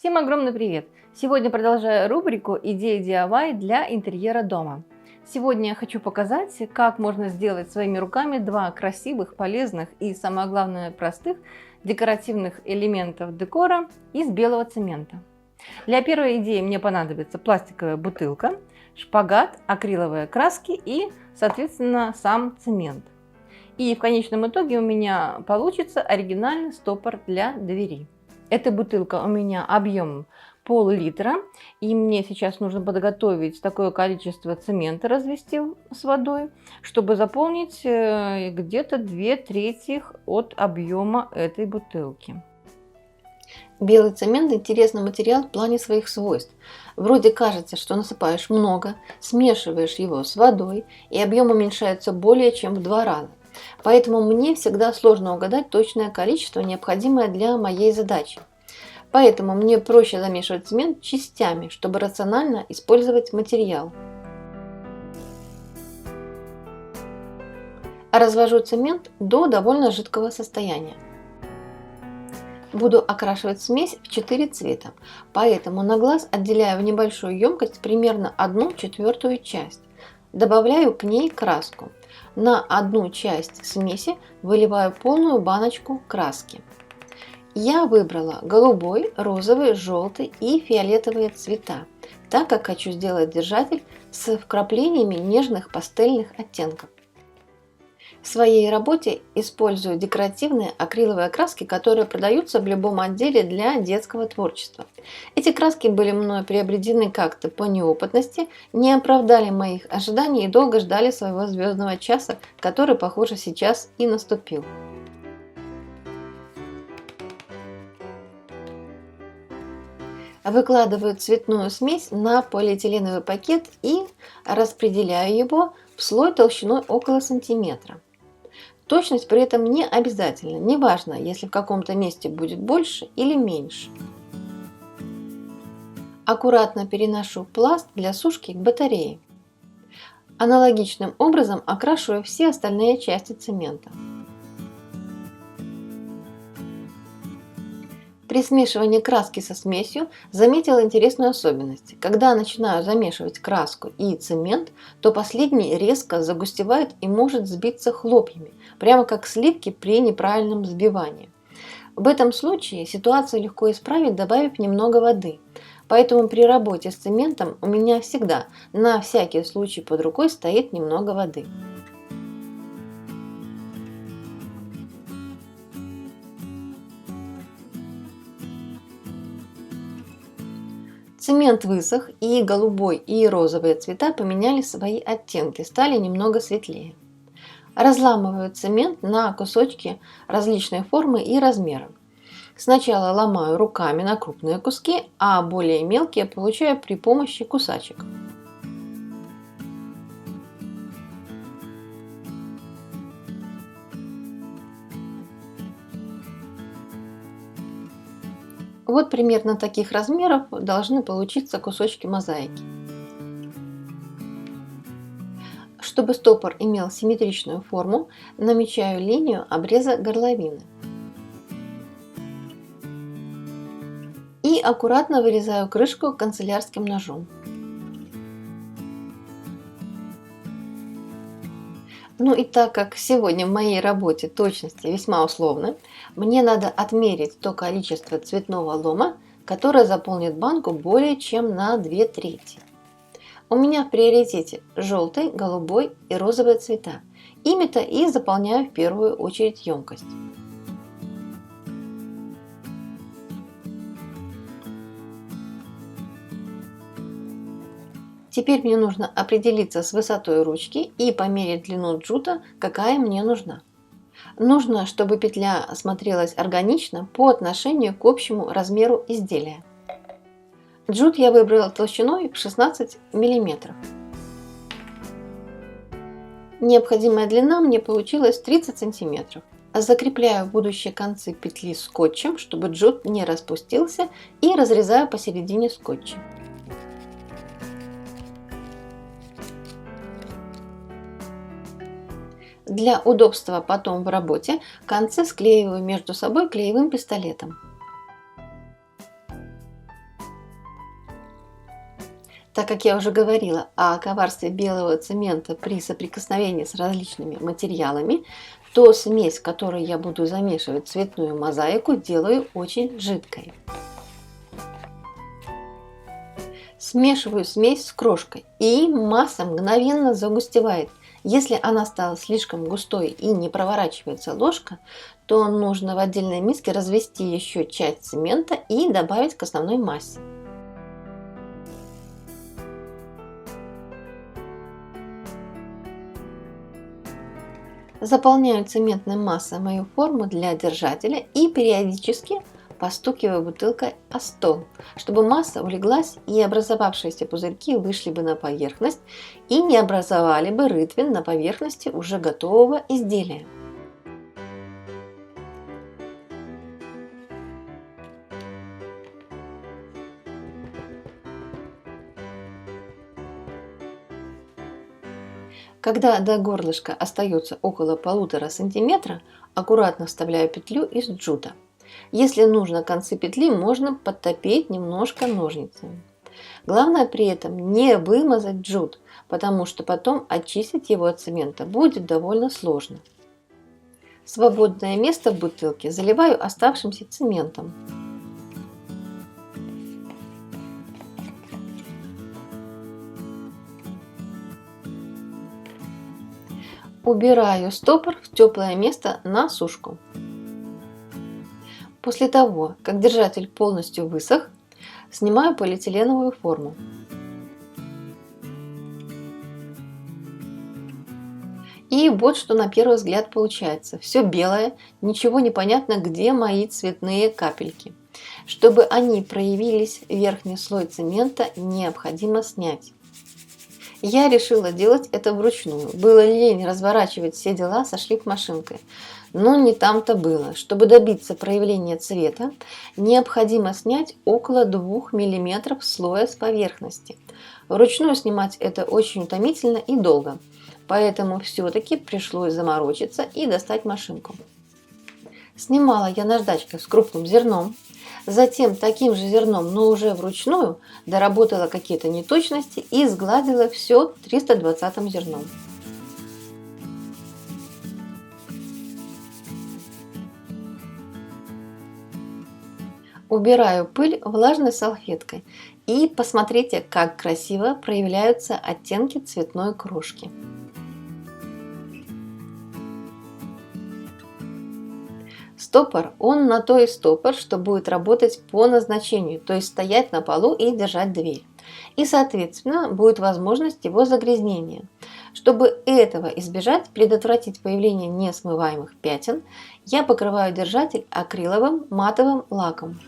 Всем огромный привет! Сегодня продолжаю рубрику «Идеи DIY для интерьера дома». Сегодня я хочу показать, как можно сделать своими руками два красивых, полезных и, самое главное, простых декоративных элементов декора из белого цемента. Для первой идеи мне понадобится пластиковая бутылка, шпагат, акриловые краски и, соответственно, сам цемент. И в конечном итоге у меня получится оригинальный стопор для двери. Эта бутылка у меня объемом пол-литра, и мне сейчас нужно подготовить такое количество цемента, развести с водой, чтобы заполнить где-то 2/3 от объема этой бутылки. Белый цемент – интересный материал в плане своих свойств. Вроде кажется, что насыпаешь много, смешиваешь его с водой, и объем уменьшается более чем в 2 раза. Поэтому мне всегда сложно угадать точное количество, необходимое для моей задачи. Поэтому мне проще замешивать цемент частями, чтобы рационально использовать материал. Развожу цемент до довольно жидкого состояния. Буду окрашивать смесь в 4 цвета, поэтому на глаз отделяю в небольшую емкость примерно 1/4 часть. Добавляю к ней краску. На 1 часть смеси выливаю полную баночку краски. Я выбрала голубой, розовый, желтый и фиолетовые цвета, так как хочу сделать держатель с вкраплениями нежных пастельных оттенков. В своей работе использую декоративные акриловые краски, которые продаются в любом отделе для детского творчества. Эти краски были мною приобретены как-то по неопытности, не оправдали моих ожиданий и долго ждали своего звездного часа, который, похоже, сейчас и наступил. Выкладываю цветную смесь на полиэтиленовый пакет и распределяю его в слой толщиной около сантиметра. Точность при этом не обязательна, неважно, если в каком-то месте будет больше или меньше. Аккуратно переношу пласт для сушки к батарее. Аналогичным образом окрашиваю все остальные части цемента. При смешивании краски со смесью заметила интересную особенность. Когда начинаю замешивать краску и цемент, то последний резко загустевает и может сбиться хлопьями, прямо как сливки при неправильном взбивании. В этом случае ситуацию легко исправить, добавив немного воды. Поэтому при работе с цементом у меня всегда на всякий случай под рукой стоит немного воды. Цемент высох, и голубой и розовые цвета поменяли свои оттенки, стали немного светлее. Разламываю цемент на кусочки различной формы и размера. Сначала ломаю руками на крупные куски, а более мелкие получаю при помощи кусачек. Вот примерно таких размеров должны получиться кусочки мозаики. Чтобы стопор имел симметричную форму, намечаю линию обреза горловины. И аккуратно вырезаю крышку канцелярским ножом. Ну и так как сегодня в моей работе точности весьма условны, мне надо отмерить то количество цветного лома, которое заполнит банку более чем на 2/3. У меня в приоритете желтый, голубой и розовые цвета. Ими-то и заполняю в первую очередь емкость. Теперь мне нужно определиться с высотой ручки и померить длину джута, какая мне нужна. Нужно, чтобы петля смотрелась органично по отношению к общему размеру изделия. Джут я выбрала толщиной в 16 мм. Необходимая длина мне получилась 30 см. Закрепляю будущие концы петли скотчем, чтобы джут не распустился, и разрезаю посередине скотчем. Для удобства потом в работе концы склеиваю между собой клеевым пистолетом. Так как я уже говорила о коварстве белого цемента при соприкосновении с различными материалами, то смесь, в которой я буду замешивать цветную мозаику, делаю очень жидкой. Смешиваю смесь с крошкой, и масса мгновенно загустевает. Если она стала слишком густой и не проворачивается ложка, то нужно в отдельной миске развести еще часть цемента и добавить к основной массе. Заполняю цементной массой мою форму для держателя и периодически постукиваю бутылкой о стол, чтобы масса улеглась и образовавшиеся пузырьки вышли бы на поверхность и не образовали бы рытвин на поверхности уже готового изделия. Когда до горлышка остается около 1,5 см, аккуратно вставляю петлю из джута. Если нужно концы петли, можно подтопить немножко ножницами. Главное при этом не вымазать джут, потому что потом очистить его от цемента будет довольно сложно. Свободное место в бутылке заливаю оставшимся цементом. Убираю стопор в теплое место на сушку. После того, как держатель полностью высох, снимаю полиэтиленовую форму. И вот что на первый взгляд получается. Все белое, ничего не понятно, где мои цветные капельки. Чтобы они проявились, верхний слой цемента необходимо снять. Я решила делать это вручную. Было лень разворачивать все дела со шлифмашинкой. Но не там-то было. Чтобы добиться проявления цвета, необходимо снять около 2 мм слоя с поверхности. Вручную снимать это очень утомительно и долго. Поэтому все-таки пришлось заморочиться и достать машинку. Снимала я наждачкой с крупным зерном. Затем таким же зерном, но уже вручную, доработала какие-то неточности и сгладила все 320 зерном. Убираю пыль влажной салфеткой и посмотрите, как красиво проявляются оттенки цветной крошки. Стопор, он на то и стопор, что будет работать по назначению, то есть стоять на полу и держать дверь. И, соответственно, будет возможность его загрязнения. Чтобы этого избежать, предотвратить появление несмываемых пятен, я покрываю держатель акриловым матовым лаком.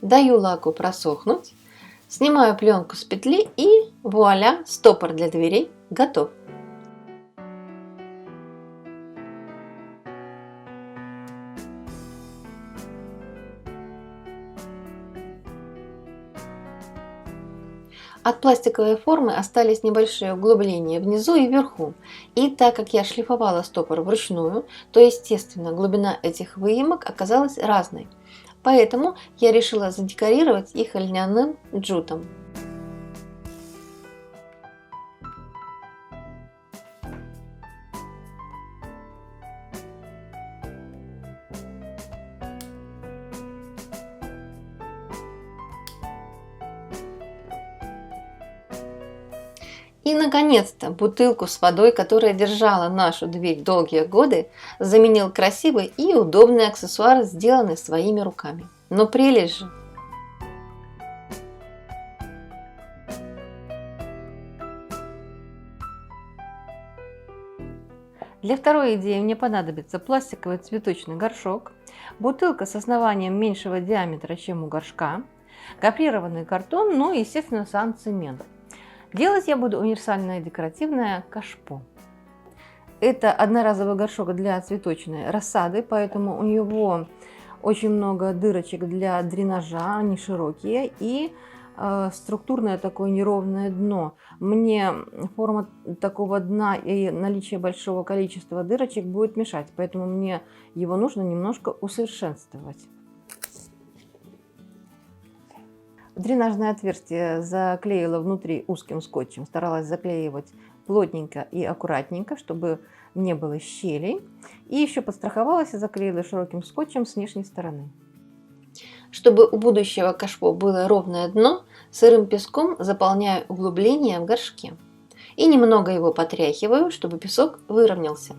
Даю лаку просохнуть. Снимаю пленку с петли и вуаля, стопор для дверей готов. От пластиковой формы остались небольшие углубления внизу и вверху. И так как я шлифовала стопор вручную, то естественно глубина этих выемок оказалась разной. Поэтому я решила задекорировать их льняным джутом. И, наконец-то, бутылку с водой, которая держала нашу дверь долгие годы, заменил красивый и удобный аксессуар, сделанный своими руками. Но прелесть же! Для второй идеи мне понадобится пластиковый цветочный горшок, бутылка с основанием меньшего диаметра, чем у горшка, гофрированный картон, ну и, естественно, сам цемент. Делать я буду универсальное декоративное кашпо. Это одноразовый горшок для цветочной рассады, поэтому у него очень много дырочек для дренажа, они широкие, и структурное такое неровное дно. Мне форма такого дна и наличие большого количества дырочек будет мешать, поэтому мне его нужно немножко усовершенствовать. Дренажное отверстие заклеила внутри узким скотчем, старалась заклеивать плотненько и аккуратненько, чтобы не было щелей. И еще подстраховалась и заклеила широким скотчем с внешней стороны. Чтобы у будущего кашпо было ровное дно, сырым песком заполняю углубление в горшке. И немного его потряхиваю, чтобы песок выровнялся.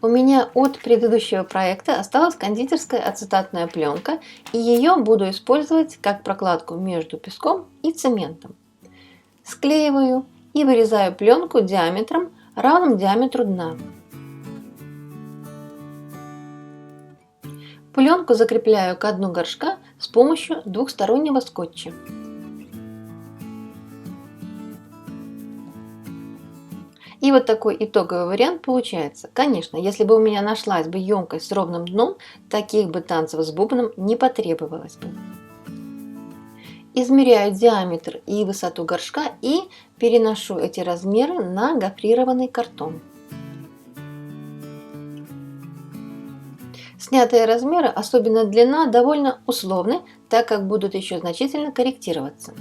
У меня от предыдущего проекта осталась кондитерская ацетатная пленка, и ее буду использовать как прокладку между песком и цементом. Склеиваю и вырезаю пленку диаметром, равным диаметру дна. Пленку закрепляю к дну горшка с помощью двухстороннего скотча. И вот такой итоговый вариант получается. Конечно, если бы у меня нашлась бы емкость с ровным дном, таких бы танцев с бубном не потребовалось бы. Измеряю диаметр и высоту горшка и переношу эти размеры на гофрированный картон. Снятые размеры, особенно длина, довольно условны, так как будут еще значительно корректироваться.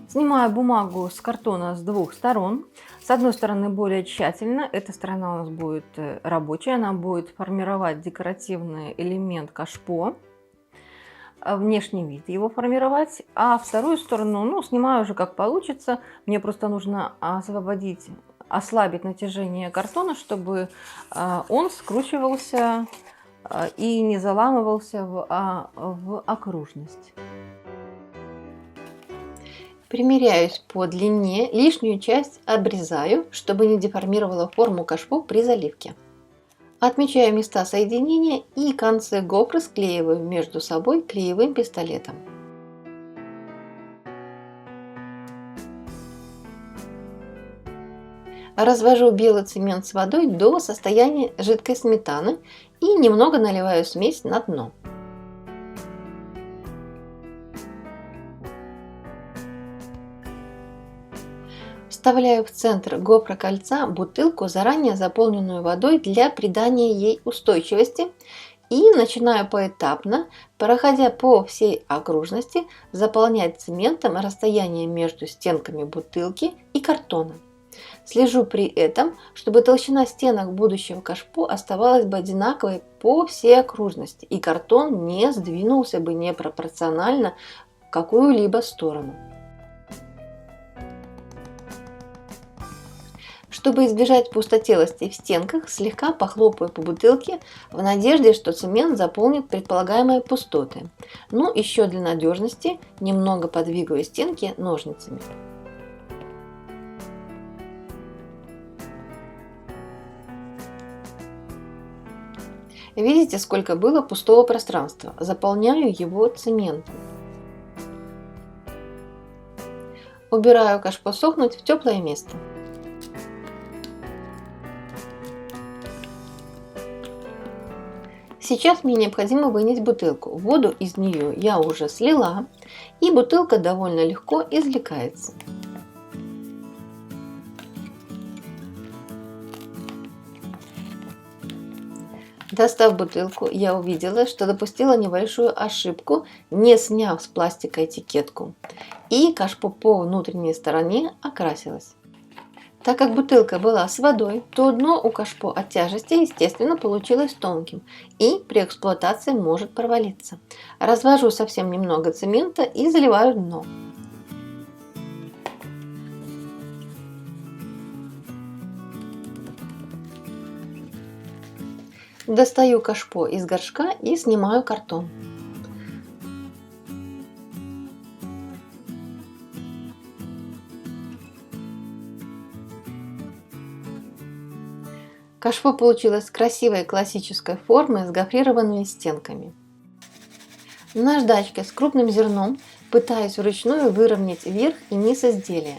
Снимаю бумагу с картона с двух сторон. С одной стороны более тщательно, эта сторона у нас будет рабочая, она будет формировать декоративный элемент кашпо, внешний вид его формировать, а вторую сторону, снимаю уже как получится. Мне просто нужно ослабить натяжение картона, чтобы он скручивался и не заламывался в окружность. Примеряюсь по длине, лишнюю часть обрезаю, чтобы не деформировала форму кашпо при заливке. Отмечаю места соединения и концы гофры склеиваю между собой клеевым пистолетом. Развожу белый цемент с водой до состояния жидкой сметаны и немного наливаю смесь на дно. Вставляю в центр гофрокольца бутылку, заранее заполненную водой для придания ей устойчивости, и начинаю поэтапно, проходя по всей окружности, заполнять цементом расстояние между стенками бутылки и картона. Слежу при этом, чтобы толщина стенок будущего кашпо оставалась бы одинаковой по всей окружности, и картон не сдвинулся бы непропорционально в какую-либо сторону. Чтобы избежать пустотелости в стенках, слегка похлопаю по бутылке в надежде, что цемент заполнит предполагаемые пустоты. Еще для надежности немного подвигаю стенки ножницами. Видите, сколько было пустого пространства? Заполняю его цементом. Убираю кашпо сохнуть в теплое место. Сейчас мне необходимо вынять бутылку. Воду из нее я уже слила, и бутылка довольно легко извлекается. Достав бутылку, я увидела, что допустила небольшую ошибку, не сняв с пластика этикетку, и кашпо по внутренней стороне окрасилось. Так как бутылка была с водой, то дно у кашпо от тяжести, естественно, получилось тонким и при эксплуатации может провалиться. Развожу совсем немного цемента и заливаю дно. Достаю кашпо из горшка и снимаю картон. Кашпо получилось красивой классической формы с гофрированными стенками. Наждачкой с крупным зерном пытаюсь вручную выровнять верх и низ изделия.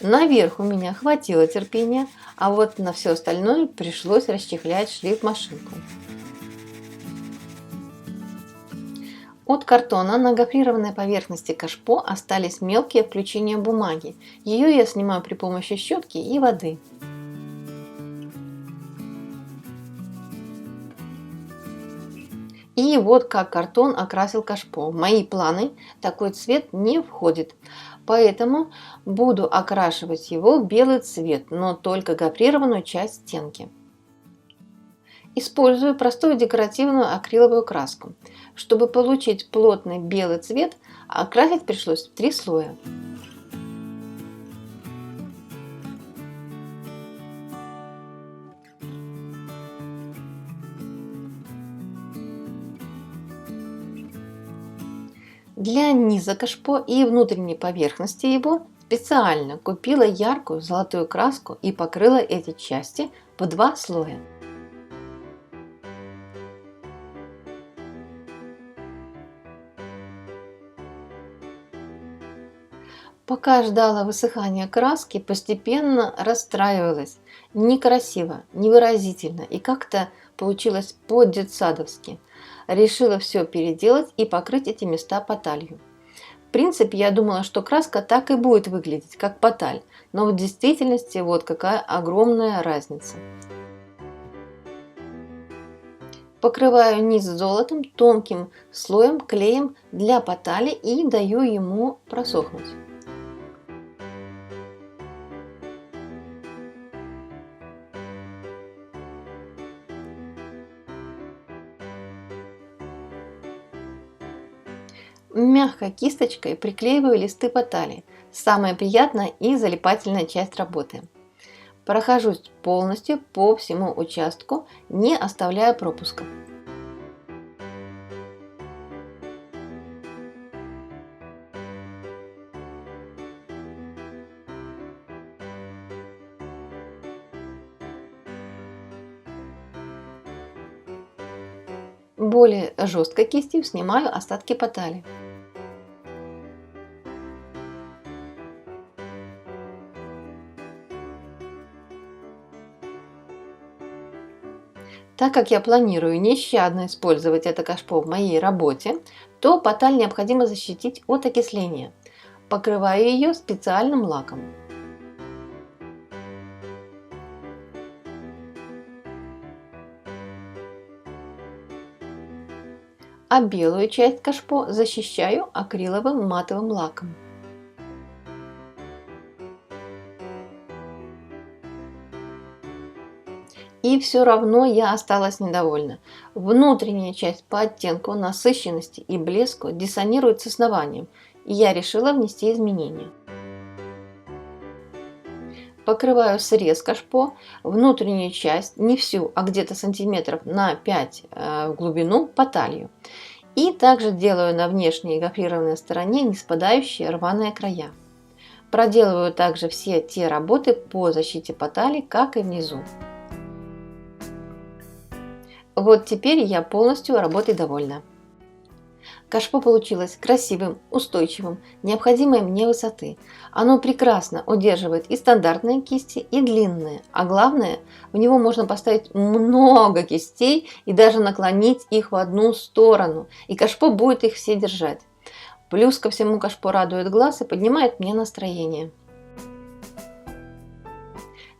Наверх у меня хватило терпения, а вот на все остальное пришлось расчехлять шлейф-машинку. От картона на гофрированной поверхности кашпо остались мелкие включения бумаги. Ее я снимаю при помощи щетки и воды. И вот как картон окрасил кашпо. В мои планы такой цвет не входит, поэтому буду окрашивать его в белый цвет, но только гофрированную часть стенки. Использую простую декоративную акриловую краску. Чтобы получить плотный белый цвет, окрасить пришлось в 3 слоя. Для низа кашпо и внутренней поверхности его специально купила яркую золотую краску и покрыла эти части в 2 слоя. Пока ждала высыхания краски, постепенно расстраивалась. Некрасиво, невыразительно и как-то получилось по-детсадовски. Решила все переделать и покрыть эти места поталью. В принципе, я думала, что краска так и будет выглядеть, как поталь, но в действительности вот какая огромная разница. Покрываю низ золотом тонким слоем клеем для потали и даю ему просохнуть. Мягкой кисточкой приклеиваю листы потали. Самая приятная и залипательная часть работы. Прохожусь полностью по всему участку, не оставляя пропусков. Более жесткой кистью снимаю остатки потали. Так как я планирую нещадно использовать это кашпо в моей работе, то поталь необходимо защитить от окисления. Покрываю ее специальным лаком. А белую часть кашпо защищаю акриловым матовым лаком. И все равно я осталась недовольна. Внутренняя часть по оттенку, насыщенности и блеску диссонирует с основанием, и я решила внести изменения. Покрываю срез кашпо, внутреннюю часть, не всю, а где-то сантиметров на 5 в глубину поталью. И также делаю на внешней гофрированной стороне не спадающие рваные края. Проделываю также все те работы по защите потали, как и внизу. Вот теперь я полностью работой довольна. Кашпо получилось красивым, устойчивым, необходимой мне высоты. Оно прекрасно удерживает и стандартные кисти, и длинные. А главное, в него можно поставить много кистей и даже наклонить их в одну сторону. И кашпо будет их все держать. Плюс ко всему кашпо радует глаз и поднимает мне настроение.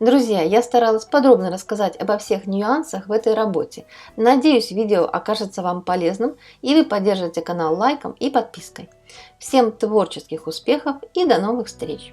Друзья, я старалась подробно рассказать обо всех нюансах в этой работе. Надеюсь, видео окажется вам полезным и вы поддержите канал лайком и подпиской. Всем творческих успехов и до новых встреч!